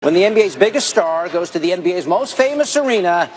When the NBA's biggest star goes to the NBA's most famous arena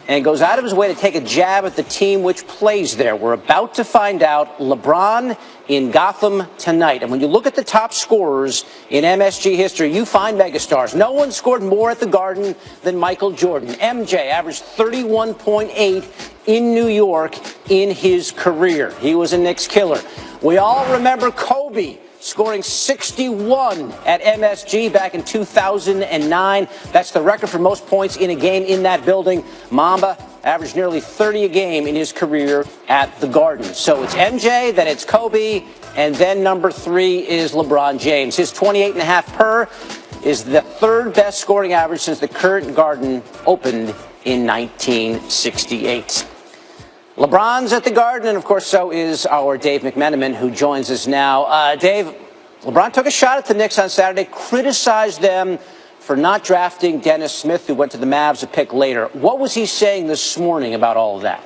and goes out of his way to take a jab at the team which plays there. We're about to find out. LeBron in Gotham tonight. And when you look at the top scorers in MSG history, you find megastars. No one scored more at the Garden than Michael Jordan. MJ averaged 31.8 in New York in his career. He was a Knicks killer. We all remember Kobe scoring 61 at MSG back in 2009. That's the record for most points in a game in that building. Mamba averaged nearly 30 a game in his career at the Garden. So it's MJ, then it's Kobe, and then number 3 is LeBron James. His 28.5 per is the third best scoring average since the current Garden opened in 1968. LeBron's at the Garden, and of course, so is our Dave McMenamin, who joins us now. Dave, LeBron took a shot at the Knicks on Saturday, criticized them for not drafting Dennis Smith, who went to the Mavs a pick later. What was he saying this morning about all of that?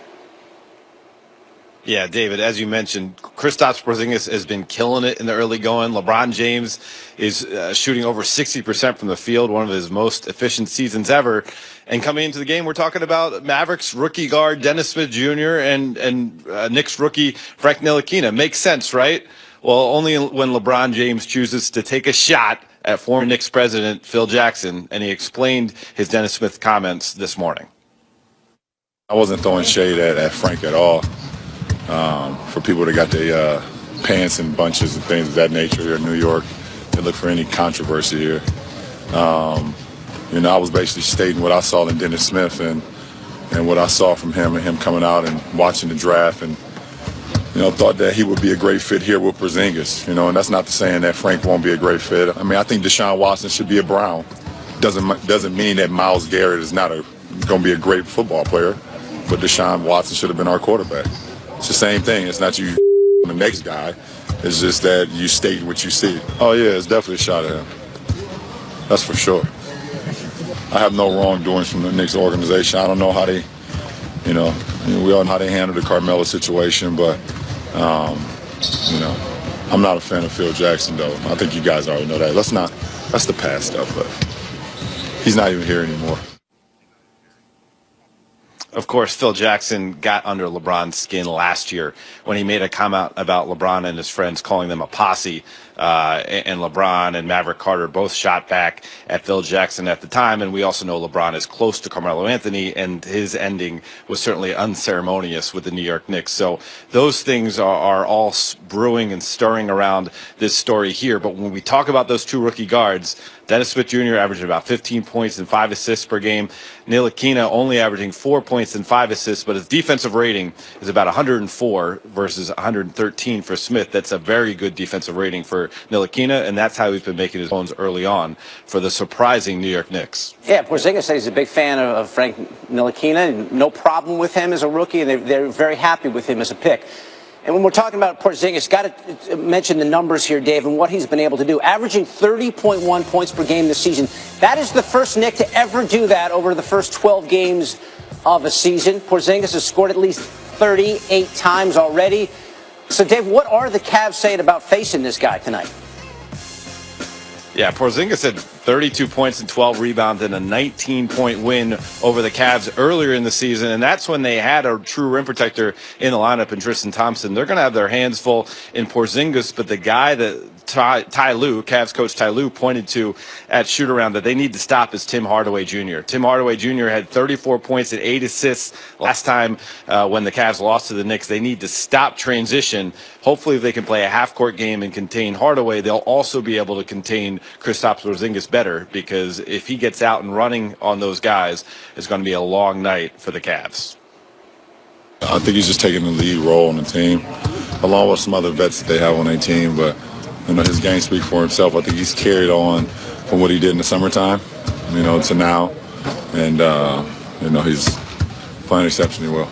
Yeah, David, as you mentioned, Kristaps Porzingis has been killing it in the early going. LeBron James is shooting over 60% from the field, one of his most efficient seasons ever. And coming into the game, we're talking about Mavericks rookie guard Dennis Smith Jr. and Knicks rookie Frank Ntilikina. Makes sense, right? Well, only when LeBron James chooses to take a shot at former Knicks president Phil Jackson, and he explained his Dennis Smith comments this morning. I wasn't throwing shade at Frank at all. For people that got their pants in bunches and things of that nature here in New York, they look for any controversy here. I was basically stating what I saw in Dennis Smith and what I saw from him and him coming out and watching the draft and, thought that he would be a great fit here with Porzingis, and that's not saying that Frank won't be a great fit. I mean, I think Deshaun Watson should be a Brown. Doesn't mean that Myles Garrett is not going to be a great football player, but Deshaun Watson should have been our quarterback. It's the same thing. It's not you the next guy. It's just that you state what you see. Oh, yeah, it's definitely a shot at him. That's for sure. I have no wrongdoings from the Knicks organization. I don't know how they, we all know how they handled the Carmelo situation, but, I'm not a fan of Phil Jackson, though. I think you guys already know that. That's the past stuff, but he's not even here anymore. Of course, Phil Jackson got under LeBron's skin last year when he made a comment about LeBron and his friends calling them a posse. And LeBron and Maverick Carter both shot back at Phil Jackson at the time. And we also know LeBron is close to Carmelo Anthony, and his ending was certainly unceremonious with the New York Knicks. So those things are all brewing and stirring around this story here. But when we talk about those two rookie guards, Dennis Smith Jr. averaging about 15 points and 5 assists per game. Ntilikina only averaging 4 points and 5 assists, but his defensive rating is about 104 versus 113 for Smith. That's a very good defensive rating for Ntilikina, and that's how he's been making his bones early on for the surprising New York Knicks. Yeah, Porzingis says he's a big fan of Frank Ntilikina. No problem with him as a rookie, and they're very happy with him as a pick. And when we're talking about Porzingis, got to mention the numbers here, Dave, and what he's been able to do. Averaging 30.1 points per game this season. That is the first Knick to ever do that over the first 12 games of a season. Porzingis has scored at least 38 times already. So, Dave, what are the Cavs saying about facing this guy tonight? Yeah, Porzingis had 32 points and 12 rebounds in a 19-point win over the Cavs earlier in the season, and that's when they had a true rim protector in the lineup in Tristan Thompson. They're going to have their hands full in Porzingis, but the guy that Ty Lue, Cavs coach Ty Lue, pointed to at shoot-around that they need to stop is Tim Hardaway Jr. Tim Hardaway Jr. had 34 points and 8 assists last time when the Cavs lost to the Knicks. They need to stop transition. Hopefully, if they can play a half-court game and contain Hardaway, they'll also be able to contain Kristaps Porzingis better, because if he gets out and running on those guys, it's going to be a long night for the Cavs. I think he's just taking the lead role on the team, along with some other vets that they have on their team, but his game speaks for himself. I think he's carried on from what he did in the summertime, to now. And, he's playing exceptionally well.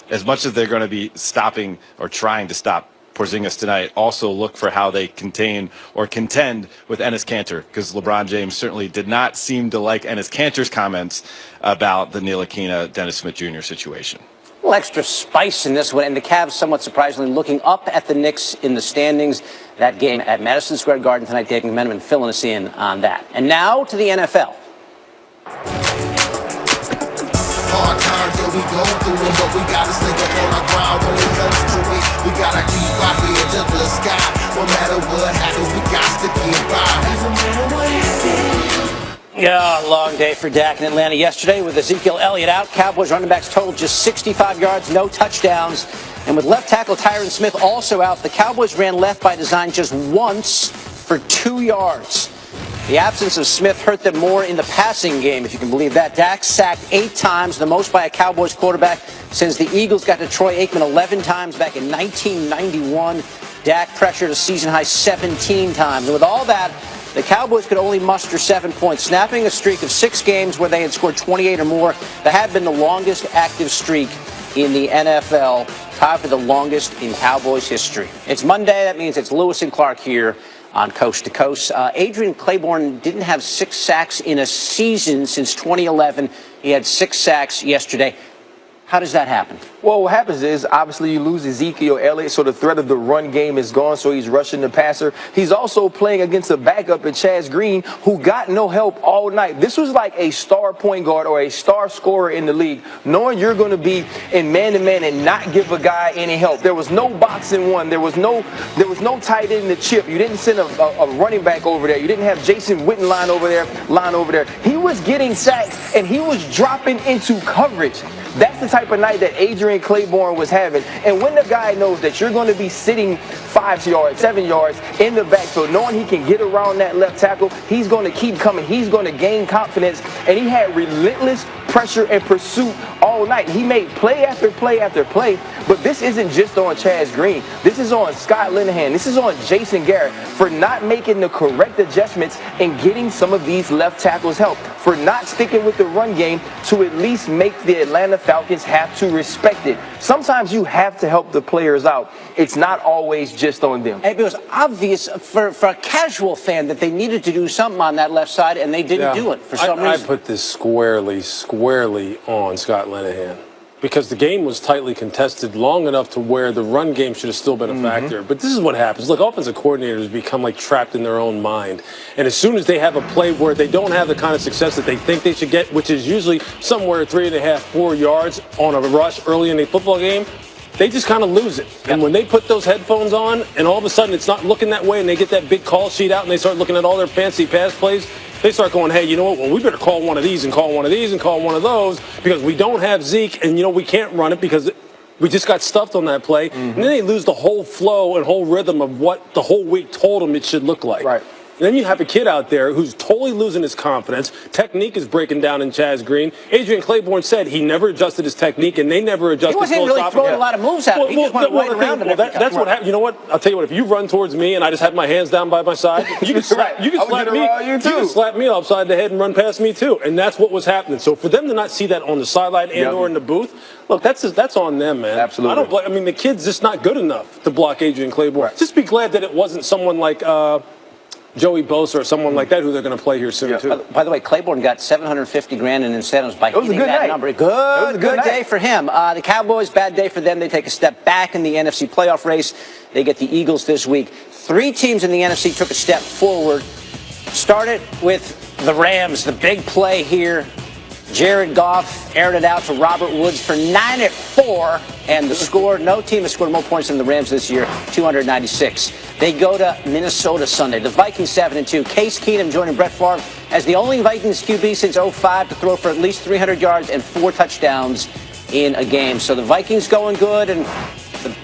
As much as they're going to be stopping or trying to stop Porzingis tonight, also look for how they contain or contend with Enes Kanter, because LeBron James certainly did not seem to like Enes Kanter's comments about the Ntilikina Dennis Smith Jr. situation. little extra spice in this one, and the Cavs, somewhat surprisingly, looking up at the Knicks in the standings. That game at Madison Square Garden tonight. Dave McMenamin filling us in on that. And now to the NFL. Hard times, yeah, we go through them, but we gotta stay up on our ground when it comes to it. We gotta keep our head to the sky. No matter what happens, we got to get by. Doesn't matter what it is. Yeah, long day for Dak in Atlanta yesterday with Ezekiel Elliott out. Cowboys running backs totaled just 65 yards, no touchdowns. And with left tackle Tyron Smith also out, the Cowboys ran left by design just once for 2 yards. The absence of Smith hurt them more in the passing game, if you can believe that. Dak sacked 8 times, the most by a Cowboys quarterback since the Eagles got to Troy Aikman 11 times back in 1991. Dak pressured a season-high 17 times. And with all that, the Cowboys could only muster 7 points, snapping a streak of 6 games where they had scored 28 or more. That had been the longest active streak in the NFL, tied for the longest in Cowboys history. It's Monday. That means it's Lewis and Clark here on Coast to Coast. Adrian Claiborne didn't have 6 sacks in a season since 2011. He had 6 sacks yesterday. How does that happen? Well, what happens is, obviously, you lose Ezekiel Elliott, so the threat of the run game is gone, so he's rushing the passer. He's also playing against a backup in Chaz Green, who got no help all night. This was like a star point guard or a star scorer in the league, knowing you're going to be in man-to-man and not give a guy any help. There was no boxing one. There was no tight end in the chip. You didn't send a running back over there. You didn't have Jason Witten line over there. He was getting sacks, and he was dropping into coverage. That's the type of night that Adrian Claiborne was having. And when the guy knows that you're going to be sitting 5 yards, 7 yards in the backfield, knowing he can get around that left tackle, he's going to keep coming. He's going to gain confidence. And he had relentless pressure and pursuit all night. He made play after play after play. But this isn't just on Chaz Green. This is on Scott Linehan. This is on Jason Garrett for not making the correct adjustments and getting some of these left tackles help. For not sticking with the run game to at least make the Atlanta Falcons have to respect it. Sometimes you have to help the players out. It's not always just on them. It was obvious for a casual fan that they needed to do something on that left side, and they didn't do it for some reason. I put this squarely on Scott Linehan, because the game was tightly contested long enough to where the run game should have still been a factor. But this is what happens. Look, offensive coordinators become like trapped in their own mind. And as soon as they have a play where they don't have the kind of success that they think they should get, which is usually somewhere 3.5, 4 yards on a rush early in a football game, they just kind of lose it. And when they put those headphones on and all of a sudden it's not looking that way and they get that big call sheet out and they start looking at all their fancy pass plays, they start going, hey, you know what? Well, we better call one of these and call one of these and call one of those because we don't have Zeke and, we can't run it because we just got stuffed on that play. And then they lose the whole flow and whole rhythm of what the whole week told them it should look like. Right. And then you have a kid out there who's totally losing his confidence. Technique is breaking down in Chaz Green. Adrian Claiborne said he never adjusted his technique, and they never adjusted. He wasn't really throwing a lot of moves at him. He just went right around him. That's what happened. You know what? I'll tell you what. If you run towards me and I just have my hands down by my side, you can slap me upside the head and run past me too. And that's what was happening. So for them to not see that on the sideline and or in the booth, look, that's on them, man. Absolutely. I mean, the kid's just not good enough to block Adrian Claiborne. Right. Just be glad that it wasn't someone like Joey Bosa or someone like that who they're going to play here soon, too. By the way, Claiborne got $750,000 in incentives by hitting that number. Good day for him. The Cowboys, bad day for them. They take a step back in the NFC playoff race. They get the Eagles this week. 3 teams in the NFC took a step forward. Started with the Rams, the big play here. Jared Goff aired it out to Robert Woods for 9-4, and the score, no team has scored more points than the Rams this year, 296. They go to Minnesota Sunday. The Vikings 7-2. Case Keenum joining Brett Favre as the only Vikings QB since 2005 to throw for at least 300 yards and 4 touchdowns in a game. So the Vikings going good, and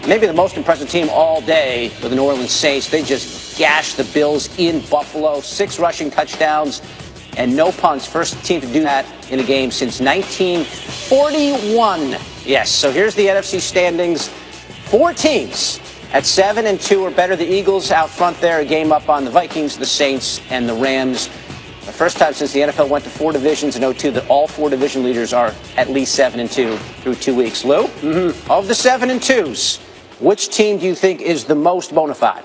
maybe the most impressive team all day with the New Orleans Saints. They just gashed the Bills in Buffalo. 6 rushing touchdowns and no punts. First team to do that in a game since 1941. Yes, so here's the NFC standings. 4 teams at 7-2 or better. The Eagles out front there, a game up on the Vikings, the Saints, and the Rams. The first time since the NFL went to 4 divisions in 2002 that all 4 division leaders are at least 7-2 through 2 weeks. Lou, of the 7-2s, which team do you think is the most bona fide?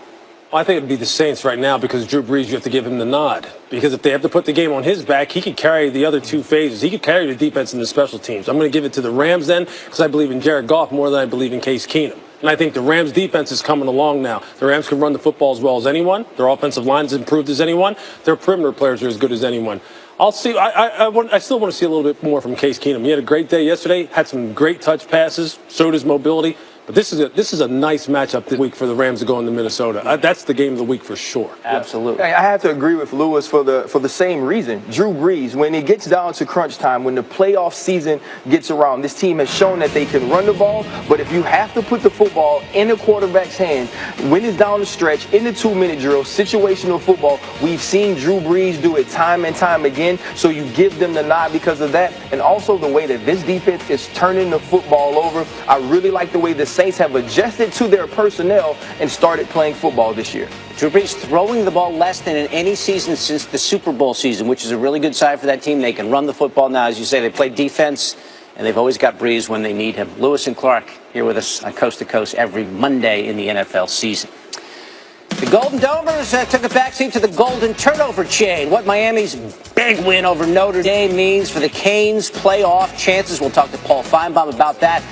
Well, I think it'd be the Saints right now because Drew Brees, you have to give him the nod. Because if they have to put the game on his back, he could carry the other two phases. He could carry the defense and the special teams. I'm going to give it to the Rams then because I believe in Jared Goff more than I believe in Case Keenum. And I think the Rams' defense is coming along now. The Rams can run the football as well as anyone. Their offensive line is improved as anyone. Their perimeter players are as good as anyone. I'll see. I still want to see a little bit more from Case Keenum. He had a great day yesterday. Had some great touch passes. Showed his mobility. But this is a nice matchup this week for the Rams to go into Minnesota. That's the game of the week for sure. Absolutely. I have to agree with Lewis for the same reason. Drew Brees, when it gets down to crunch time, when the playoff season gets around, this team has shown that they can run the ball. But if you have to put the football in the quarterback's hand, when it's down the stretch, in the 2-minute drill, situational football, we've seen Drew Brees do it time and time again. So you give them the nod because of that. And also the way that this defense is turning the football over. I really like the way the Saints have adjusted to their personnel and started playing football this year. Drew Brees throwing the ball less than in any season since the Super Bowl season, which is a really good sign for that team. They can run the football now. As you say, they play defense, and they've always got Brees when they need him. Lewis and Clark here with us on Coast to Coast every Monday in the NFL season. The Golden Domers took a backseat to the Golden Turnover Chain. What Miami's big win over Notre Dame means for the Canes' playoff chances. We'll talk to Paul Feinbaum about that.